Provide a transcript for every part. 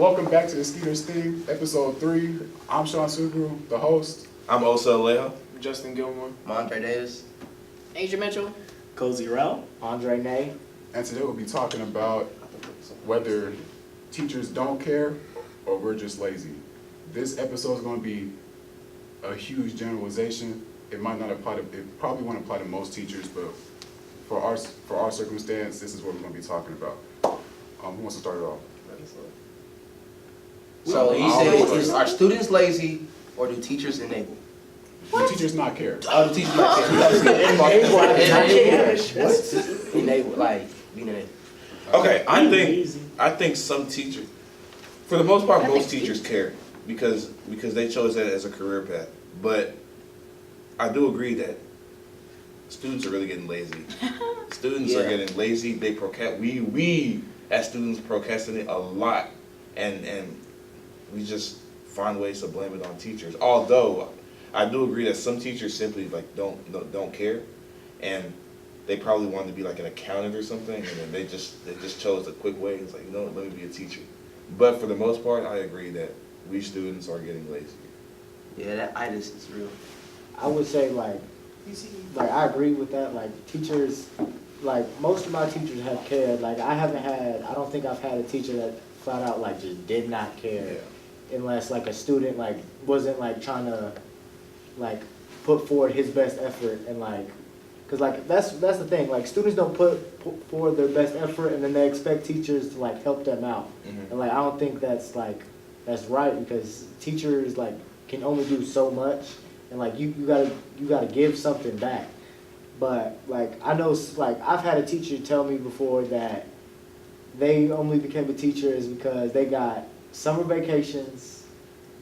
Welcome back to the Skeeter's Thing, episode 3. I'm Seun Suberu, the host. I'm Osa Alejo. Justin Gilmore. Andre Davis. Asia Mitchell. Cozy Rel. Andre Nay. And today we'll be talking about whether teachers don't care or we're just lazy. This episode is going to be a huge generalization. It might not apply to, it probably won't apply to most teachers, but for our circumstance, this is what we're going to be talking about. Who wants to start it off? So you say, are students lazy or do teachers enable? Do teachers not care? Oh, do teachers not care? Enable, like, being enable. Okay, I think some teachers, for the most part, most teachers care because they chose that as a career path. But I do agree that students are really getting lazy. Students are getting lazy. They we as students procrastinate a lot, and we just find ways to blame it on teachers. Although I do agree that some teachers simply like don't care, and they probably wanted to be like an accountant or something, and then they just chose a quick way. It's like, you know, let me be a teacher. But for the most part, I agree that we students are getting lazy. Yeah, that itis is real. I would say like I agree with that. Like teachers, like most of my teachers have cared. Like I don't think I've had a teacher that flat out like just did not care. Yeah. Unless like a student like wasn't like trying to like put forward his best effort and like, cause like that's the thing, like students don't put forward their best effort and then they expect teachers to like help them out. Mm-hmm. And like I don't think that's right, because teachers like can only do so much, and like you gotta give something back. But like I know, like I've had a teacher tell me before that they only became a teacher is because they got summer vacations,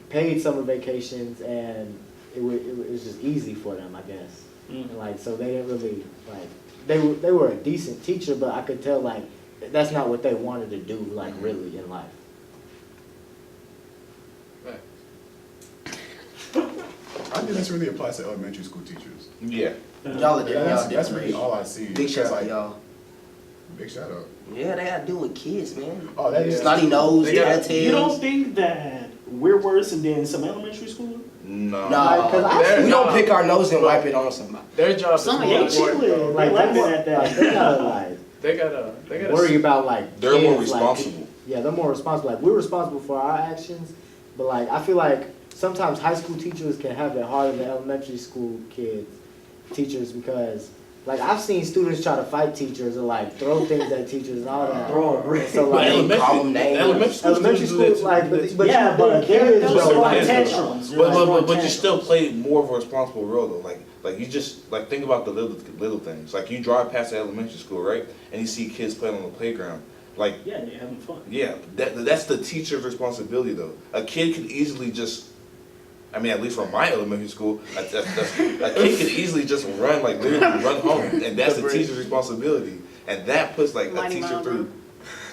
paid summer vacations, and it was just easy for them, I guess. And like so they didn't really like they were a decent teacher, but I could tell like that's not what they wanted to do like really in life. I think this really applies to elementary school teachers. Yeah. Y'all are different. That's really all I see. Big shout out like, to y'all. Big shout out. Yeah, they gotta do with kids, man. Oh, that is. Snotty nose, You tails. don't think that we're worse than some elementary school? No. No, we don't pick our nose and wipe it on somebody. Their job is Some more of y'all important, though. Like laughing at that. like, they gotta like They gotta worry about like They're kids, more like, responsible. yeah, they're more responsible. Like we're responsible for our actions, but like I feel like sometimes high school teachers can have it harder than elementary school teachers, because like I've seen students try to fight teachers or like throw things at teachers and all that. Throw a brick. So like call them names. elementary school, like but Yeah, but kids they're though, like like, tantrums. But you still play more of a responsible role though. Like you just like think about the little things. Like you drive past the elementary school, right, and you see kids playing on the playground. Like Yeah, they're having fun. yeah, that's the teacher's responsibility though. A kid could easily just, I mean, at least from my elementary school, a kid could easily just run, like literally run home, and that's the teacher's responsibility. And that puts like a Mighty teacher Mile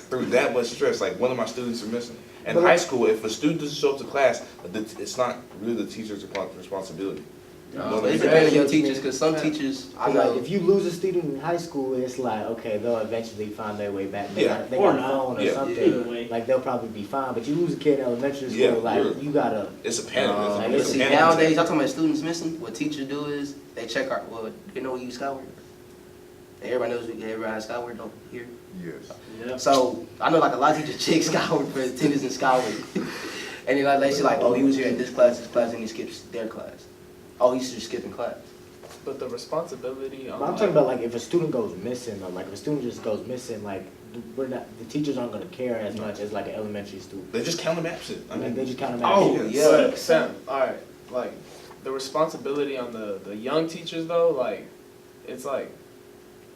through that much stress. Like one of my students are missing. In high school, if a student doesn't show up to class, it's not really the teacher's responsibility. But it depends on your teachers, because some teachers, I like know. if you lose a student in high school, it's like okay, they'll eventually find their way back. They Yeah. got, they Or got a not. phone or Yeah. something. Either way. Like they'll probably be fine. But you lose a kid in elementary school, Yeah, like you're- you gotta. It's a panic. Like, it's a See, panic nowadays, attack. y'all talking about students missing. What teachers do is they check our. Well, you know we use Skyward. Everybody knows everybody has Skyward though here. Yes. Yeah. So I know like a lot of teachers check Skyward for attendance in Skyward, and then they say like, oh, he was here in this class, and he skips their class. Oh, he's just skipping class. But the responsibility on But I'm talking about like if a student goes missing, or like if a student just goes missing, like the teachers aren't gonna care as much as like an elementary student. They just count them absent. I Like mean, they just kind of Oh, yeah. But Sam, alright, like the responsibility on the young teachers though, like it's like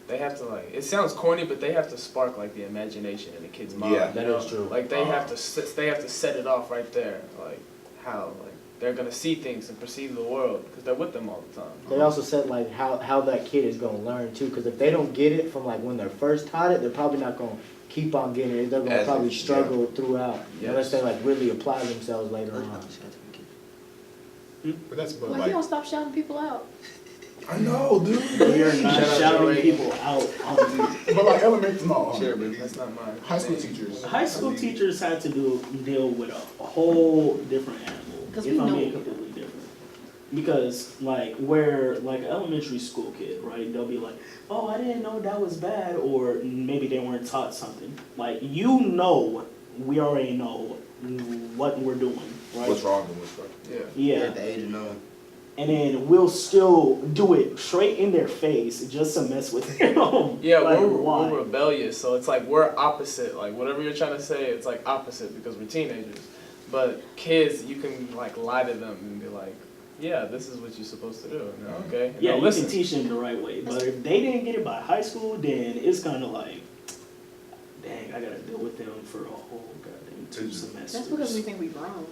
they have to like, it sounds corny, but they have to spark like the imagination in the kid's mind. Yeah. you That know? is true. Like they have to set it off right there, like how like they're gonna see things and perceive the world because they're with them all the time. They also said like how that kid is gonna learn too, because if they don't get it from like when they're first taught it, they're probably not gonna keep on getting it. They're gonna As probably it- struggle throughout unless Yes. they like really apply themselves later on. But Well, like, you don't stop shouting people out. I know, dude. We are not Shout out shouting Joey. people out on But like elementary, no, Sure, but that's not mine. high school teachers. high school teachers had to deal with a whole different animal. Because If we I'm know being it. completely different. Because like where like an elementary school kid, right? They'll be like, "Oh, I didn't know that was bad," or maybe they weren't taught something. Like we already know what we're doing, right? What's wrong and what's right? Yeah. They're Yeah. at the age of 9. And then we'll still do it straight in their face just to mess with them. Yeah, Like, we're rebellious, so it's like we're opposite. Like whatever you're trying to say, it's like opposite because we're teenagers. But kids, you can like lie to them and be like, "Yeah, this is what you're supposed to do." And they're, okay. And Yeah, they'll you listen. can teach them the right way. But if they didn't get it by high school, then it's kind of like, dang, I gotta deal with them for a whole goddamn 2 semesters. That's because we think we've grown.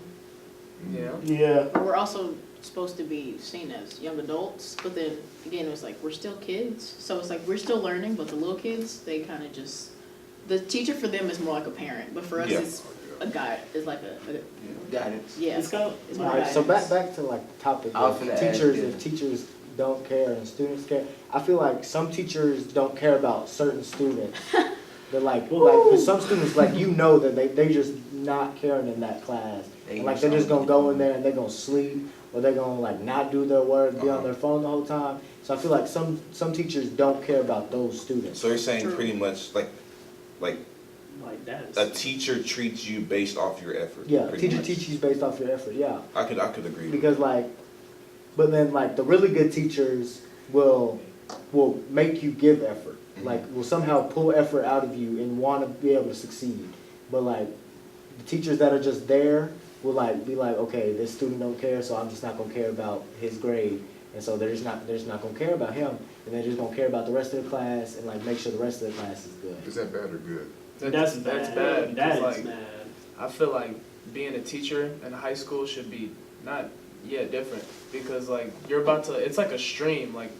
Yeah. Yeah. But we're also supposed to be seen as young adults, but then again, it was like we're still kids. So it's like we're still learning, but the little kids, they kind of just, the teacher for them is more like a parent, but for us, Yeah. it's a guide, it's like a Guidance. yeah. It's kind of, It's more Alright, so guidance. back to like the topic I was of finna ask teachers, you. if teachers don't care and students care. I feel like some teachers don't care about certain students. They're like for some students, like that they just not caring in that class. And like they're just gonna go in there and they're gonna sleep, or they're gonna like not do their work, be on their phone the whole time. So I feel like some teachers don't care about those students. So you're saying True. pretty much like like that is. a teacher treats you based off your effort. Yeah, pretty teacher much. teaches you based off your effort, yeah. I could agree. with Because but then like the really good teachers will make you give effort. Like will somehow pull effort out of you and want to be able to succeed. But like the teachers that are just there will like be like, okay, this student don't care, so I'm just not gonna care about his grade. And so they're just not gonna care about him, and they're just gonna care about the rest of the class and like make sure the rest of the class is good. Is that bad or good? That's bad. That's bad. That 'cause, is like, bad. I feel like being a teacher in high school should be different because like you're about to, it's like a stream, like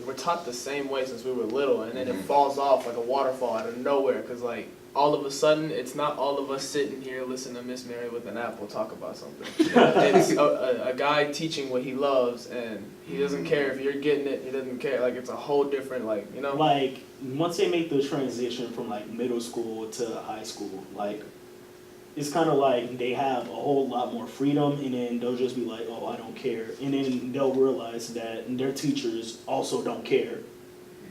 we're taught the same way since we were little, and then it falls off like a waterfall out of nowhere because like all of a sudden it's not all of us sitting here listening to Miss Mary with an apple talk about something. It's a guy teaching what he loves, and he doesn't care if you're getting it, he doesn't care, like it's a whole different like, you know? Like once they make the transition from like middle school to high school, like it's kind of like they have a whole lot more freedom, and then they'll just be like, "Oh, I don't care," and then they'll realize that their teachers also don't care,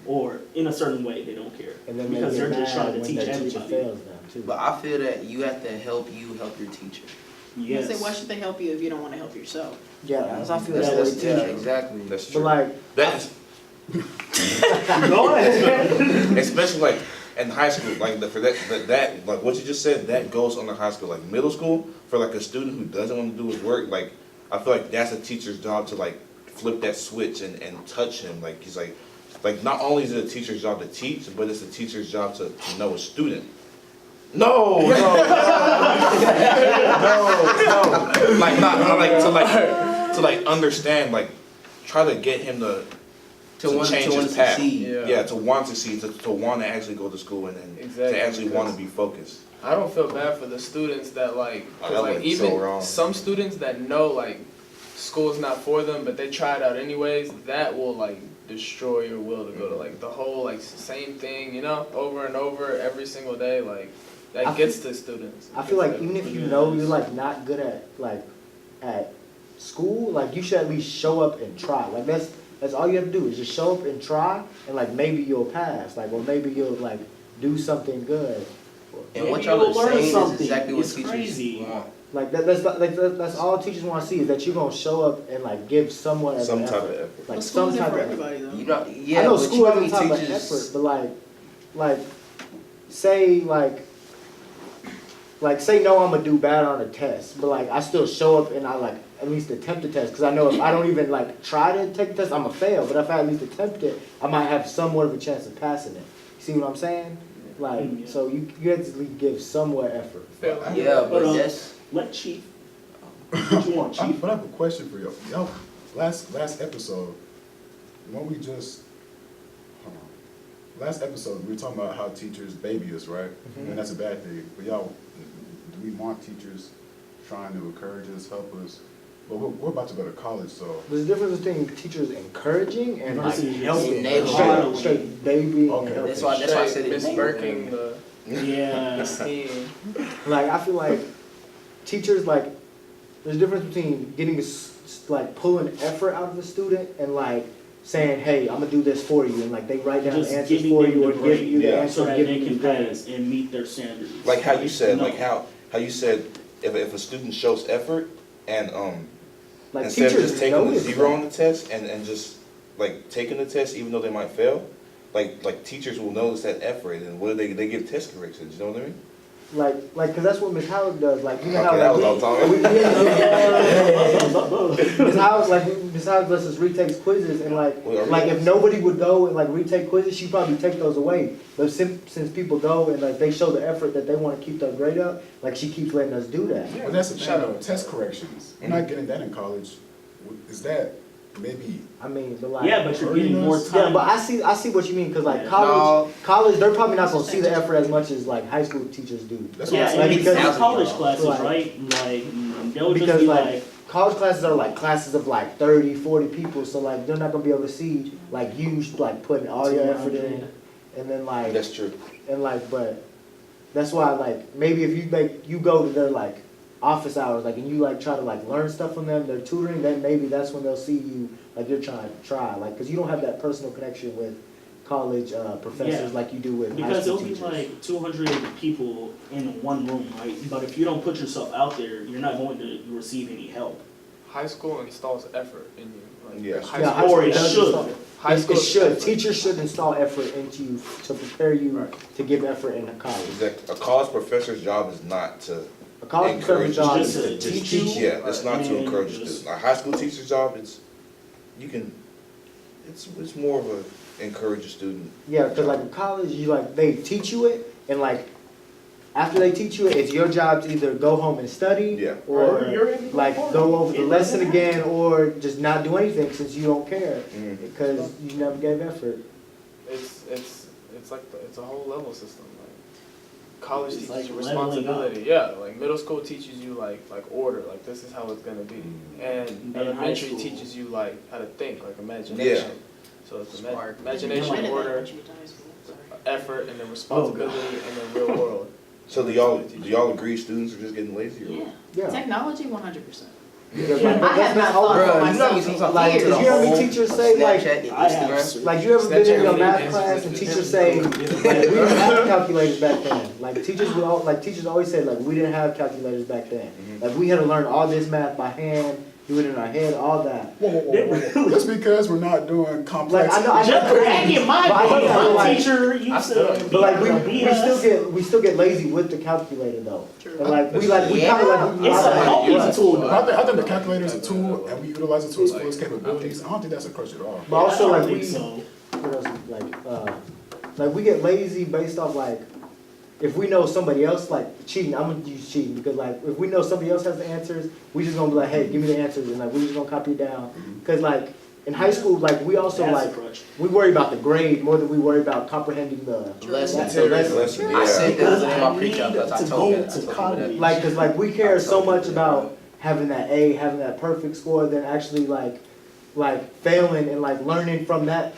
or in a certain way they don't care, And then because they they're get just mad trying to when teach their teacher everybody. fails them too. But I feel that you have to help your teacher. Yes. Say, why should they help you if you don't want to help yourself? Yeah, That's I feel That's that's what yeah, teacher. exactly. That's but true. like That is, Go ahead. especially like in high school, like for that like what you just said, that goes on the high school. Like middle school, for like a student who doesn't want to do his work, like I feel like that's a teacher's job to like flip that switch and touch him. Like he's like not only is it a teacher's job to teach, but it's a teacher's job to know a student. No, like not like to understand, like try to get him to want change to his path. succeed. Yeah, to want to succeed, to want to actually go to school and then Exactly, to actually want to because- be focused. I don't feel bad for the students that like, 'cause, That like was even so wrong. some students that know like school's not for them, but they try it out anyways. That will like destroy your will to go to like the whole like same thing, you know, over and over every single day. Like that I gets to students. I feel like even if you know you're like not good at school, like you should at least show up and try. Like that's all you have to do is just show up and try, and like maybe you'll pass, like or maybe you'll like do something good. And what Maybe y'all you'll are learn saying is something. exactly what It's teachers crazy. want. Like that's all teachers want to see is that you're gonna show up and like give somewhat of Some an type effort. of effort. Like Well, some school's type for of everybody though. You know, yeah, I know but school you know has how a many type of teachers. effort, but like say say no, I'm gonna do bad on a test, but like I still show up and I like at least attempt the test because I know if I don't even like try to take the test, I'm gonna fail. But if I at least attempt it, I might have somewhat of a chance of passing it. See what I'm saying? Like Yeah. so you have to give somewhat effort. Yeah, but But, that's Let Chief. What you want, Chief? But I have a question for y'all. Y'all, last episode, when we just, hold on. Last episode, we were talking about how teachers baby us, right? And that's a bad thing. But y'all, do we want teachers trying to encourage us, help us? But we're about to go to college, so. There's a difference between teachers encouraging and like Versus helping. enabling. Straight baby Okay. and helping. That's why I said Miss it. Birking the Yeah. team. Like, I feel like teachers, like, there's a difference between getting, like, pulling effort out of the student and, like, saying, hey, I'm gonna do this for you, and, like, they write down Just answers giving for them you, the or give grade, you the yeah, answer, so that giving they you can the grade. pass and meet their standards. Like how you said, No. like how you said, if a student shows effort and Like, instead of teachers just taking a notice zero that. on the test and just like taking the test even though they might fail, like teachers will notice that effort and what do they give test corrections, you know what I mean? Like, cause that's what Miss Howard does, like, you know Okay, that how, was all like, time. Miss Howard, Miss Howard lets us retake quizzes, and like, Well, are we- like if nobody would go and like retake quizzes, she'd probably take those away. But since people go and like they show the effort that they wanna keep their grade up, like she keeps letting us do that. But that's the thing, though, test corrections. We're not getting that in college. Is that maybe? I mean, but like. Yeah, but you're getting more Yeah, time. but I see what you mean, cause like Yeah. college, they're probably not gonna see the effort as much as like high school teachers do. That's what Yeah, I'm like, and saying. it's because- college classes, Right. right? Like, they'll just Because be like, like, college classes are like classes of like 30, 40 people, so like they're not gonna be able to see like you like putting all your effort in, and then like, That's true. and like, but that's why like, maybe if you go to their like office hours, like, and you like try to like learn stuff from them, their tutoring, then maybe that's when they'll see you, like you're trying to try, like, cause you don't have that personal connection with college professors Yeah. like you do with high because school it'll be teachers. like 200 people in one room, right? But if you don't put yourself out there, you're not going to receive any help. High school installs effort in you. Like, Yeah. high Yeah, school, Or it does should. install- High It school should. effort. Teachers should install effort into you to prepare you Right. to give effort in college. Exactly. A college professor's job is not to A college encourage professor's job just is to to teach teach you. you. Yeah, it's not to And encourage a just- student. A high school teacher's job, it's more of a encourage a student. Yeah, because like in college, you like they teach you it, and like after they teach you it, it's your job to either go home and study, Yeah. or you're in the like report. go over the It lesson doesn't again, or just not do anything since you don't care Mhm. because you never gave effort. It's like it's a whole level system. Like college It's teaches like you leveling responsibility. Yeah, like middle school teaches you like order. Like this is how it's gonna be. And And high elementary school- teaches you like how to think, like imagination. So it's Smart. imagination, order, effort, and then responsibility, and then real world. So do y'all agree students are just getting lazy? Or Yeah. Yeah. Technology, 100%. Because, like, I have not thought Bruh, for you know myself me in sometimes like, years. if you hear me teachers say, like, Snapchat, I have Instagram. like you ever been in Snapchat your really math is- class and teachers say, like, we didn't have calculators back then. Like teachers always say, like, we didn't have calculators back then. Like we had to learn all this math by hand, do it in our head, all that. Whoa. Just because we're not doing complex. Like I know. Just back in my But I know day, that, my like- teacher used to But like BS. we still get lazy with the calculator though. True. And like we kind of like we It's a helping tool. I think the calculator is a tool, and we utilize it to its fullest capabilities. I don't think that's a crutch at all. But also I like don't we think so. what else, like we get lazy based off like if we know somebody else like cheating, I'm gonna use cheating because like if we know somebody else has the answers, we just gonna be like, hey, give me the answers, and like we just gonna copy it down. Cause like in high school, like we also That's a like crutch. we worry about the grade more than we worry about comprehending the Lesson. the lesson. Lesson, I yeah. said that Because in I my need pre-calc class. I to told go you to that. college. Like, cause like we care so Absolutely, much yeah. about having that A, having that perfect score, than actually like failing and like learning from that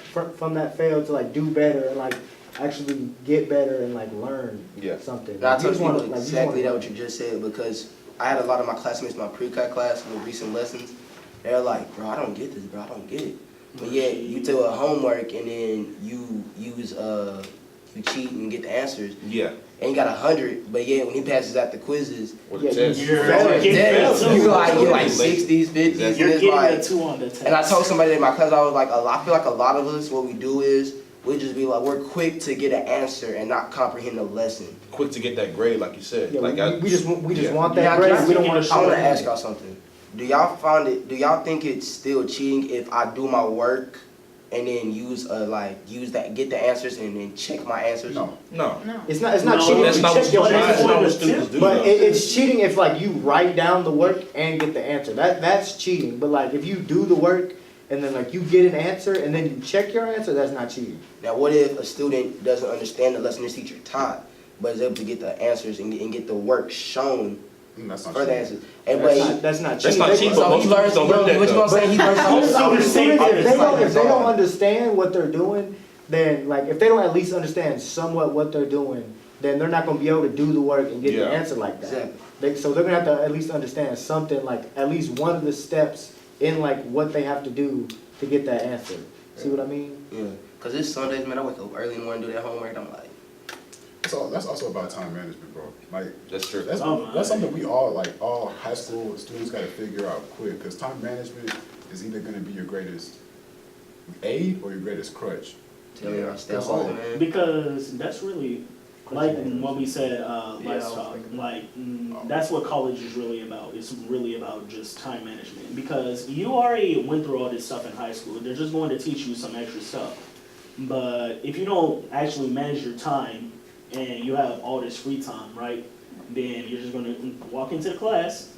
fail to like do better and like actually get better and like learn Yeah. something. And I Like, you told just wanna- people like, you just exactly wanna- that what you just said because I had a lot of my classmates in my pre-cal class with recent lessons. They're like, bro, I don't get this, bro, I don't get it. But yet you do a homework and then you use you cheat and get the answers. Yeah. And you got 100, but yet when he passes out the quizzes, Or Yeah, the test. you- You're Fail. getting damn, failed, you too. like 60s, 50s, Exactly. and You're it's getting like. a 2 on the test. And I told somebody in my class, I was like, I feel like a lot of us, what we do is we just be like, we're quick to get an answer and not comprehend the lesson. Quick to get that grade, like you said. Yeah, like we just yeah. want that Now, grade. can I- We don't want to I want show to ask it. y'all something. Do y'all think it's still cheating if I do my work and then get the answers and then check my answers? No. No. No. It's not cheating. That's if not you what check your that's answers. not what students do. But though. it's cheating if like you write down the work and get the answer. That's cheating. But like if you do the work and then like you get an answer and then you check your answer, that's not cheating. Now, what if a student doesn't understand the lesson his teacher taught, but is able to get the answers and get the work shown That's not Further cheating. answers. And but That's not That's cheating. not They- cheating, so but most he learns. students don't learn that, What you gonna though. say? He learns Most something. students say If other they don't on. understand what they're doing, then like if they don't at least understand somewhat what they're doing, then they're not gonna be able to do the work and get the Yeah. answer like that. Exactly. So they're gonna have to at least understand something, like at least one of the steps in like what they have to do to get that answer. See what I mean? Yeah. Cause it's Sundays, man. I wake up early in the morning, do that homework. And I'm like, That's also about time management, bro. Like, That's true. that's something we all high school students gotta figure out quick, cause time management is either gonna be your greatest aid or your greatest crutch. tell me, I stay That's home, all. man. Because that's really, like what we said Yeah, last I was talk, thinking like, that's what college is really about. It's really about just time management. Because you already went through all this stuff in high school. They're just going to teach you some extra stuff. But if you don't actually manage your time and you have all this free time, right, then you're just going to walk into the class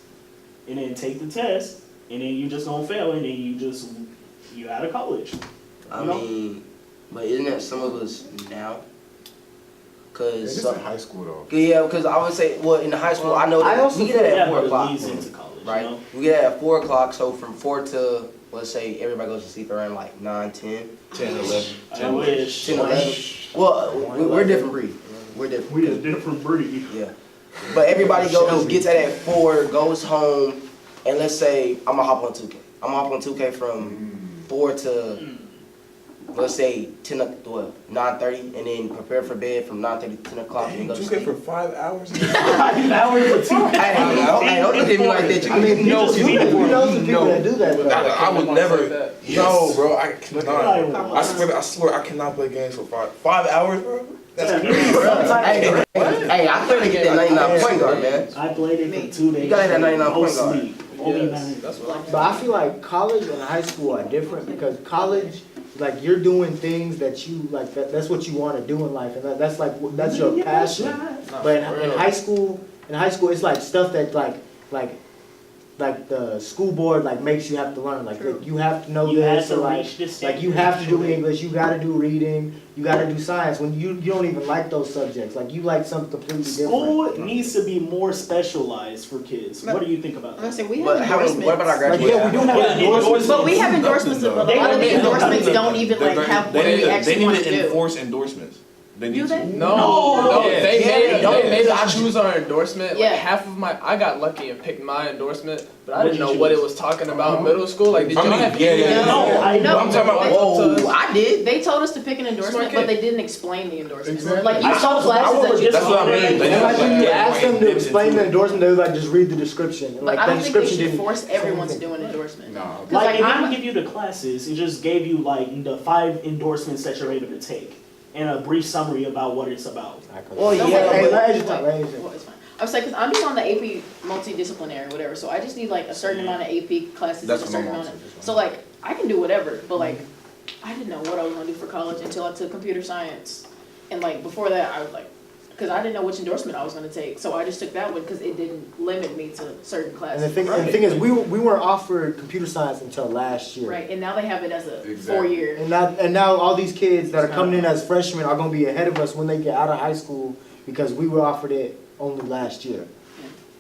and then take the test and then you're just going to fail and then you're out of college. I You know? mean, but isn't that some of us now? Cause It's in high school though. yeah, because I would say, well, in the high school, I know I that also we get it Yeah, at 4 but it o'clock, leads into college, right? you know? We get it at 4 o'clock, so from 4 to, let's say, everybody goes to sleep around like 9, 10. 10, 11. I wish. 10, 11. Well, we're a different breed. We're different. We a different breed. Yeah. But everybody gets at 4, goes home, and let's say I'm gonna hop on 2K. I'm gonna hop on 2K from 4 to, let's say 10 to 9:30, and then prepare for bed from 9:30 to 10 o'clock and Dang, go to 2K sleep. for 5 hours? 5 hours for 2 Hey, don't look at me like that. You I mean, know, you know some people that do that though. I would never. Like No, bro, I cannot. Yes. I swear, I cannot play games for 5 hours, bro. That's Yeah. crazy. Hey, I couldn't get that 99 point guard, man. I played it for 2 days. You gotta have 99 no point guard. sleep. Only Yes, 99. that's what I'm But I feel like college and high school are different because college, like you're doing things that you like. That's what you want to do in life, and that's like that's your passion. But in high school, it's like stuff that like the school board like makes you have to learn. Like you have to know You have this, to or like reach this like you have to do English, you got to do reading, you got to do science. When you don't even like those subjects, like you like something completely different. School needs to be more specialized for kids. What do you think about I'm gonna that? say we have But endorsements. what about our Like, graduation? yeah, we do have endorsements. But we have endorsements, but a lot of the endorsements don't even like have what we actually want to They need to do. enforce endorsements. They need Do they? to. No, Yeah. they made us Yeah. choose our endorsement. Yeah. Like half of I got lucky and picked my endorsement, but I What didn't did know you what choose? it was talking about in middle school. Like, did I y'all mean, have yeah, yeah, No, I know. I'm talking about. Whoa, I did. They told us to pick an endorsement, Smart but kid. they didn't explain the endorsement. Exactly. Like you I saw was- classes I that was you. That's what I mean. They And like when you Yeah, ask them to dips explain into the it. endorsement, they would like just read the description. And, But like I that don't think they description should didn't force say everyone to anything. do an endorsement. No. Cause Like, like it I'm. didn't give you the classes. It just gave you like the 5 endorsements that you're able to take and a brief summary about what it's about. Well, No, yeah, wait, but- let Asia talk, let Asia talk. Well, it's fine. I was like, cause I'm just on the AP multidisciplinary or whatever, so I just need like a certain amount of AP classes That's and a what certain I'm amount on of. to. So like, I can do whatever, but like, I didn't know what I was gonna do for college until I took computer science, and like before that, I was like, cause I didn't know which endorsement I was gonna take, so I just took that one because it didn't limit me to certain And classes. the thing is, we weren't offered computer science until last year. Right, and now they have it as a Exactly. 4-year. And now all these kids that are coming in as freshmen are gonna be ahead of us when they get out of high school because we were offered it only last year.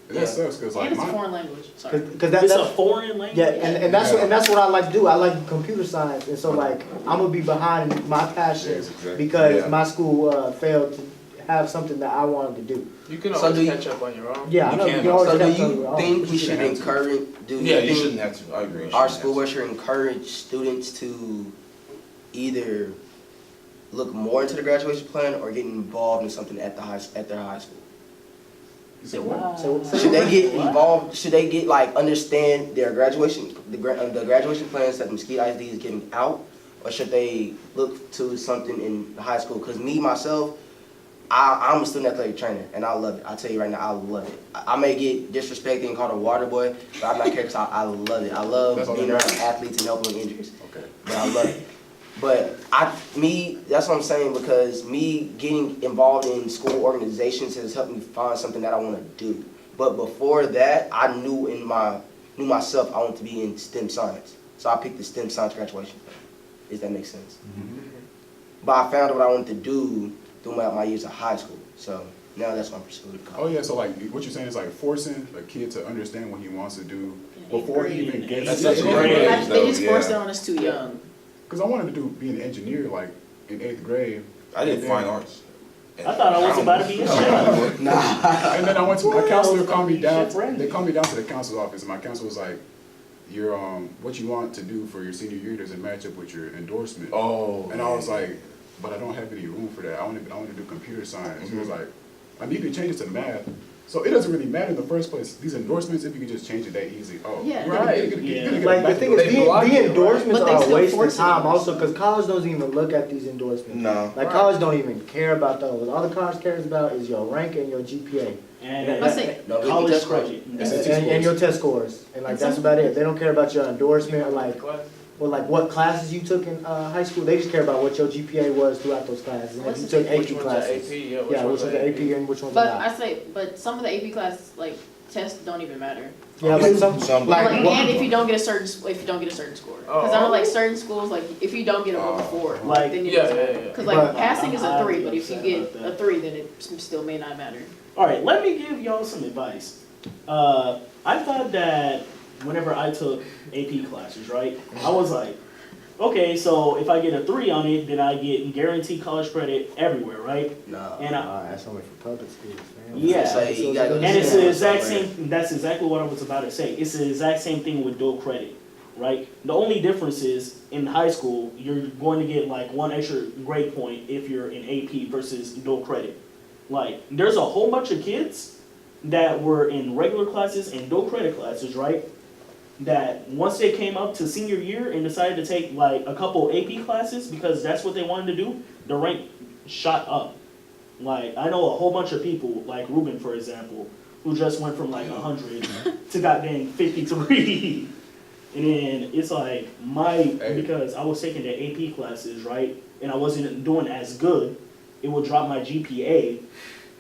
That sucks because like And it's a my, foreign language, sorry. Cause It's a that's foreign language. yeah, and that's what I like to do. I like computer science, and so like I'm gonna be behind my passion Yes, exactly. because Yeah. my school failed to have something that I wanted to do. You can So always do you- catch up on your own. Yeah, I You know. can. You can always So do catch up on you your own. think but we you should shouldn't have to. encourage, do Yeah, you think shouldn't have to. I agree. You our shouldn't school have board should encourage students to either look more into the graduation plan or get involved in something at their high school? you said what? So Should they get involved, should they get like understand their graduation, the graduation plans that Mesquite ISD is giving out? Or should they look to something in the high school? Cause me, myself, I'm a student athletic trainer and I love it. I'll tell you right now, I love it. I may get disrespected and called a water boy, but I'm not care because I love it. I love That's all being that around matters. athletes and helping with injuries. Okay. But I love it. But that's what I'm saying, because me getting involved in school organizations has helped me find something that I want to do. But before that, I knew myself I wanted to be in STEM science. So I picked the STEM science graduation plan, if that makes sense. But I found out what I wanted to do throughout my years of high school. So now that's my pursuit of Oh college. yeah, so like what you're saying is like forcing a kid to understand what he wants to do In before eighth he grade. even gets. That's to such a the great grade. age. They just though, forced it yeah. on us too young. Cause I wanted to be an engineer like in 8th grade. I did And then- fine arts. I thought I was about to be a chef. And then I went to my counselor called me down. Chef Randy. They called me down to the counsel's office, and my counselor was like, "Your what you want to do for your senior year doesn't match up with your endorsement." Oh. And I was like, "But I don't have any room for that. I want to do computer science." He was like, "I need to change it to math." So it doesn't really matter in the first place. These endorsements, if you could just change it that easy. Oh, Yeah. you're gonna- Right. you're gonna get Yeah. a Like, the back thing door. is, They block the it, right? endorsements But they are a still waste of force it on time us. also, because college doesn't even look at these endorsements. No. Like, Right. college don't even care about those. All the college cares about is your rank and your GPA. And I say- No, we college just credit. It's And, a and your test scores. And like, And that's some- about it. They don't care about your endorsement or like, Class. or like what classes you took in high school. They just care about what your GPA was throughout those classes. And if What's you the- took Which AP one's the classes. AP? Yeah, which one's the AP and which one's not. But some of the AP classes, like, tests don't even matter. Yeah, like some, Some- like, Like, what- and if you don't get a certain score, because I know like certain schools, like if you don't get above a 4, Like- then it Yeah, doesn't yeah, matter. yeah. Because But- like passing is a I'm 3, but if you upset get about that. a 3, then it still may not matter. All right, let me give y'all some advice. I thought that whenever I took AP classes, right, I was like, okay, so if I get a 3 on it, then I get guaranteed college credit everywhere, right? No. And I, Nah, that's only for public schools, man. Yeah. So you gotta go to and it's school the exact somewhere. same. That's exactly what I was about to say. It's the exact same thing with dual credit, right? The only difference is in high school you're going to get like 1 extra grade point if you're in AP versus dual credit. Like there's a whole bunch of kids that were in regular classes and dual credit classes, right? That once they came up to senior year and decided to take like a couple AP classes because that's what they wanted to do, the rank shot up. Like, I know a whole bunch of people, like Ruben, for example, who just went from like 100 to goddamn 53. And then it's like, because I was taking the AP classes, right? And I wasn't doing as good, it would drop my GPA,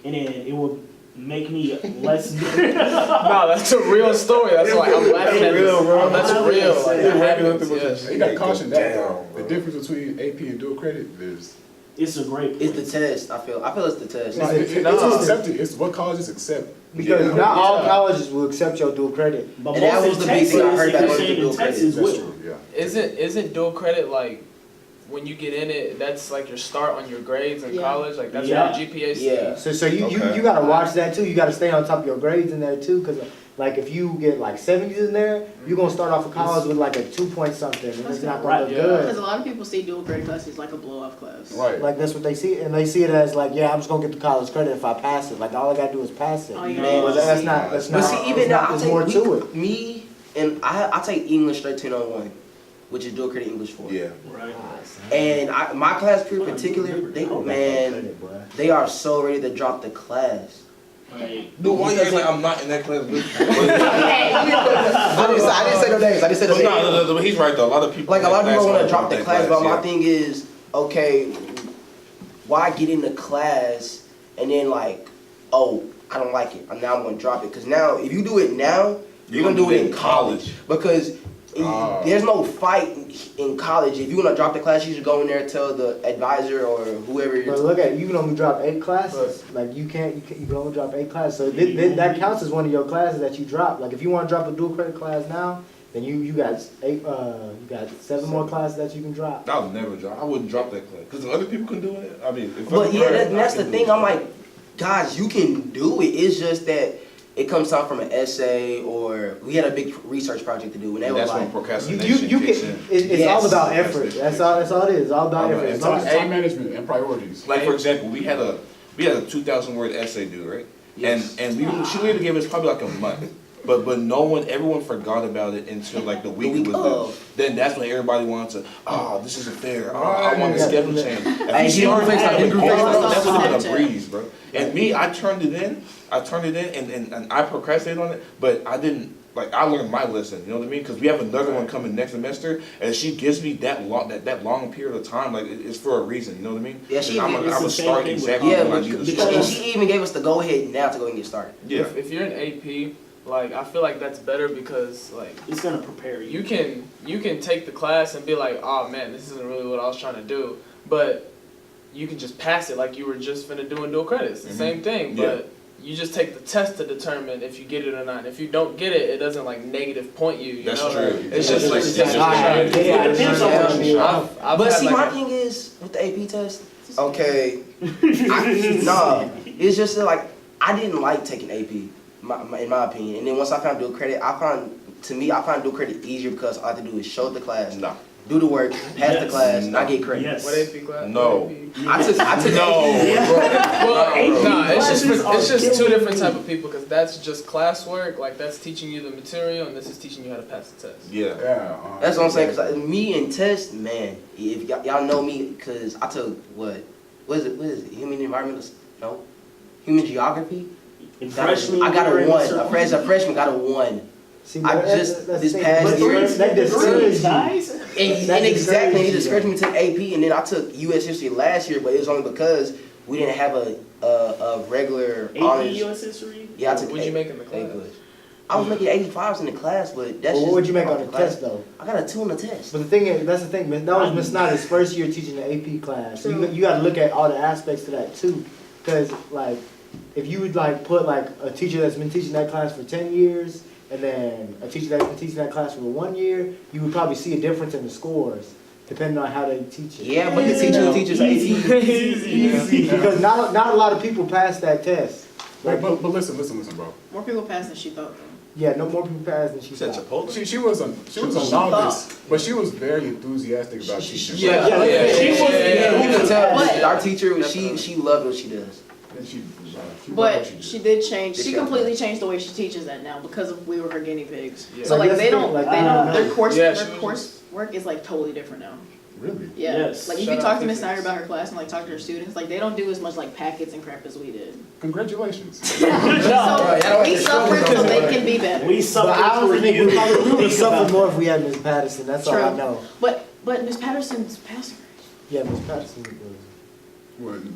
and then it would make me less. No, that's a real story. That's why I'm laughing at real, this. bro. That's real. Like, that happens, yes. You got to caution that though. Down, The bro. difference between AP and dual credit is It's a great point. It's the test. I feel it's the test. it's accepted. It's what colleges accept. Because Yeah. not all Yeah. colleges will accept your dual credit. But And that most was in the big thing I Texas, heard if about you're going to saying in dual credit. Texas, That's will. true. Yeah. Isn't dual credit like when you get in it? That's like your start on your grades in Yeah. college. Like that's Yeah. what your GPA. Yeah. So you Okay. gotta watch that too. You gotta stay on top of your grades in there too, cause like if you get like 70s in there, you're gonna start off of college with like a 2 point something, and it's not gonna look Right, yeah. good. Because a lot of people see dual credit classes like a blow-off class. Right. Like that's what they see, and they see it as like, yeah, I'm just gonna get the college credit if I pass it. Like all I gotta do is pass it. Oh, yeah. Man, But that's see- not. That's But not. see, even it's now, not- I there's more take to it. me and I take English 1301, which is dual credit English 4. Yeah. Right. And my class group in particular, they are so ready to drop the class. Right. Dude, why you acting like I'm not in that class with you? I didn't say no names. I just said But the no, but he's right though. A lot of people. Like a lot of people want to drop the that class, but my yeah. thing is, okay, why get in the class and then like, oh, I don't like it. Now I'm gonna drop it because now if you do it now, you're gonna do it in college because there's no fight in college. If you wanna drop the class, you should go in there and tell the advisor or whoever. But look at it, you can only drop 8 classes. Like you can only drop 8 classes. So that counts as one of your classes that you drop. Like if you want to drop a dual credit class now, then you got 7 more classes that you can drop. I would never drop. I wouldn't drop that class because other people can do it. I mean, if But I'm yeah, right, that's I the can do thing. it. I'm like, guys, you can do it. It's just that it comes out from an essay or we had a big research project to do, and they were That's like, when procrastination You kicks can. in. It's Yes. all about effort. That's all it is. It's all about effort. As long as Time management and priorities. Like for example, we had a 2,000 word essay due, right? Yes. And she literally gave us probably like a month. But everyone forgot about it until like the week it was due. Then that's when everybody wanted to, this isn't fair. I want the schedule change. Hey, If you you started don't out think with so? all that, that would have been a Snapchat. breeze, bro. And me, I turned it in and I procrastinated on it, but I didn't, like I learned my lesson, you know what I mean? Because we have another one coming next semester, and she gives me that long period of time, like it's for a reason, you know what I mean? Yeah, she- I'm it's gonna the same start thing with exactly yeah, when I need to because start. she even gave us the go ahead now to go and get started. Yeah. If you're in AP, like I feel like that's better because like It's gonna prepare you. you can take the class and be like, oh man, this isn't really what I was trying to do, but you can just pass it like you were just finna do in dual credits. The same thing, Yeah. but you just take the test to determine if you get it or not. If you don't get it, it doesn't like negative point you. That's know? true. It's just like It's just like- It depends on what you I've But had, see, like, my thing is with the AP test. Okay, it's just that, like I didn't like taking AP, in my opinion. And then once I found dual credit, I find dual credit easier because all I have to do is show the class, No. do the work, pass the Yes. class, and I get credit. Yes. What AP class? No. What AP? I took No, Well, AP no, it's classes are just two killing different me. type of people because that's just classwork. Like that's teaching you the material, and this is teaching you how to pass the test. Yeah. Yeah. That's what I'm saying. Cause me and test, man. If y'all know me, cause I took what is it? Human environmental? No, human geography. In freshman I got year a in 1. circle- A freshman got a 1. See, I but just- that's this the thing. past But year- that discourages you. guys. And exactly, he discouraged me to take AP, and then I took U.S. history last year, but it was only because we didn't have a regular AP honors. U.S. history. Yeah, I took What'd you make in the A class? plus. I was making 85s in the class, but that's Well, just what would you make off on the class. test though? I got a 2 on the test. But the thing is, that's the thing, man. That was Miss Snyder's first year teaching the AP class. So you got to look at all the aspects to that too, because like, if you would like put like a teacher that's been teaching that class for 10 years, and then a teacher that's been teaching that class for 1 year, you would probably see a difference in the scores depending on how they teach it. Yeah, but the teacher who teaches AP. Easy, because not a lot of people pass that test. Like, But listen, bro. More people pass than she thought though. yeah, no more people pass than she You said thought. Chipotle? She was a novice, but she was very enthusiastic about teaching. Yeah, Yeah, she was- You can tell But- our teacher, Definitely. she loved what she does. And she loved But what she did change. She Yeah. completely changed the way she teaches that now because we were her guinea pigs. Yeah. So Like, like that's they the don't, thing, like, they I don't don't. Their know. course, Yeah, their she was course work is like totally different now. Really? Yeah. Yes. Like if Shout you out talk to Miss physics. Snyder about her class and like talk to her students, like they don't do as much like packets and crap as we did. Congratulations. So don't we have to suffer struggle so they with can be better. We But suffer I for don't think you. we would suffer more if we had Miss Patterson. That's all I True. know. But Miss Patterson's passed her. Yeah, Miss Patterson was.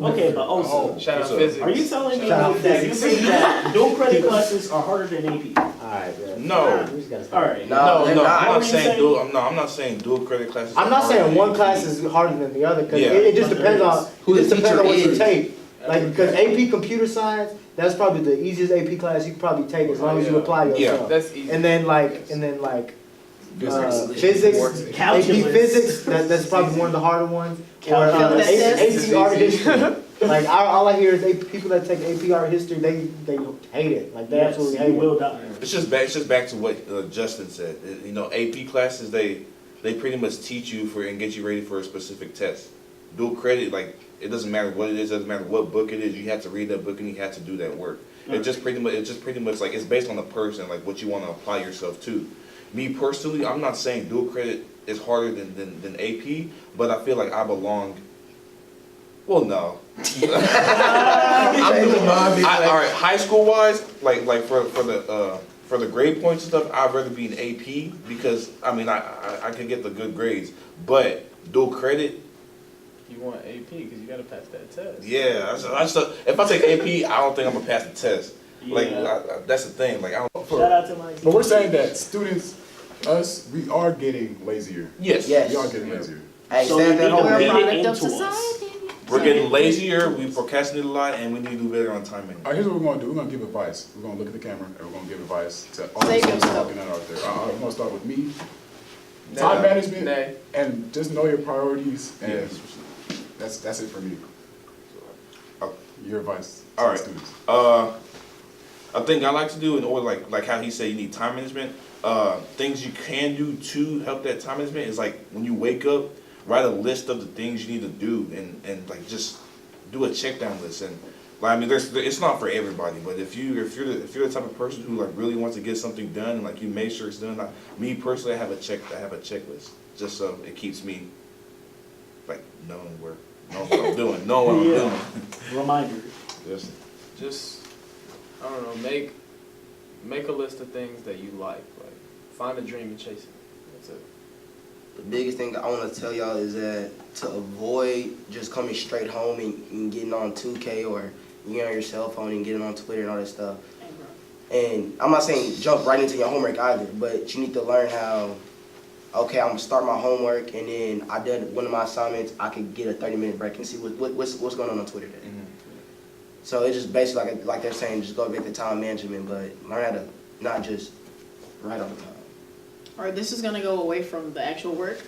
Okay, but also, Shout out What's up? physics. are you telling me Shout out that you physics. think that dual credit classes are harder than AP? Alright, yeah. No. We just gotta All stop. right. No, they're I'm not. What not were you saying saying? dual. I'm not saying dual credit classes. I'm not are saying harder one than class AP. is harder than the other, because Yeah. it just But depends there on is. Who it the just depends on teacher what you is. take. Like because AP Computer Science, that's probably the easiest AP class you could probably take as long as you Yeah. apply Yeah. yourself. That's easy. And then like physics, AP Calculus. physics, that's probably one of the harder ones. Or Calculus. AP art history. Like all I hear is people that take AP art history, they hate it. Like they Yes, absolutely you hate will it. die. It's just back to what Justin said. You know, AP classes they pretty much teach you and get you ready for a specific test. Dual credit, like it doesn't matter what it is, doesn't matter what book it is. You have to read that book and you have to do that work. It's just pretty much like it's based on the person, like what you want to apply yourself to. Me personally, I'm not saying dual credit is harder than AP, but I feel like I belong. Well, no. All right, high school wise, like for the grade points and stuff, I'd rather be in AP because I mean I can get the good grades, but dual credit, You want AP because you gotta pass that test. yeah. If I take AP, I don't think I'm gonna pass the test. Like Yeah. that's the thing. Like I don't. Shout out to my But we're saying that students, we are getting lazier. Yes. Yes. We are getting lazier. Hey, So stand you that need home. to We're a read it product of into us. society. We're getting lazier. We procrastinate a lot, and we need to do better on time management. All right, here's what we're gonna do. We're gonna give advice. We're gonna look at the camera and we're gonna give advice to all the Save students yourself. walking out there. I'm gonna start with me. Nay. Time management Nay. and just know your priorities, and Yes. that's it for me. Your advice to All the right. students. A thing I like to do in order, like how he said you need time management. Things you can do to help that time management is like when you wake up, write a list of the things you need to do, and like just do a check down list. And like, I mean, it's not for everybody, but if you're the type of person who like really wants to get something done and like you make sure it's done. Like, me personally, I have a checklist just so it keeps me like knowing what I'm doing, knowing what I'm doing. Reminder. Just I don't know, make a list of things that you like find a dream and chase it. That's it. The biggest thing I want to tell y'all is that to avoid just coming straight home and getting on 2K or getting on your cell phone and getting on Twitter and all that stuff. And I'm not saying jump right into your homework either, but you need to learn how okay, I'm gonna start my homework, and then I did one of my assignments, I could get a 30-minute break and see what's going on Twitter today. So it's just basically like they're saying, just go back to time management, but learn how to not just write all the time. Or this is gonna go away from the actual work.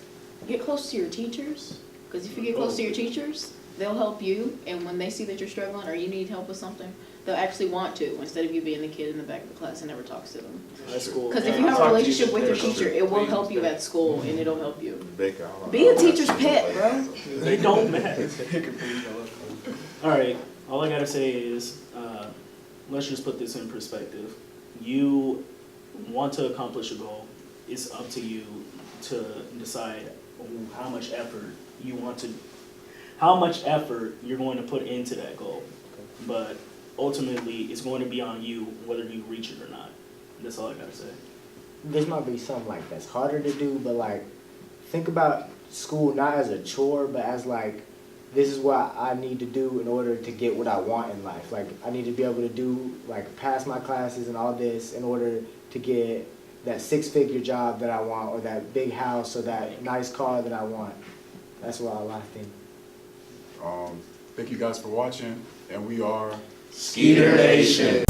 Get close to your teachers, because if you get close to your teachers, they'll help you, and when they see that you're struggling or you need help with something, they'll actually want to, instead of you being the kid in the back of the class and never talks to them. High school. Because if you have a relationship with your teacher, it will help you at school, and it'll help you. Baker, Be a teacher's pet, bro. They don't matter. Alright, all I gotta say is, let's just put this in perspective. You want to accomplish a goal, it's up to you to decide how much effort you're going to put into that goal. But ultimately, it's going to be on you whether you reach it or not. That's all I gotta say. This might be something like that's harder to do, but like, think about school not as a chore, but as like, this is what I need to do in order to get what I want in life. Like, I need to be able to do, like, pass my classes and all this in order to get that 6-figure job that I want, or that big house, or that nice car that I want. That's what I think. Thank you guys for watching, and we are Skeeter Nation.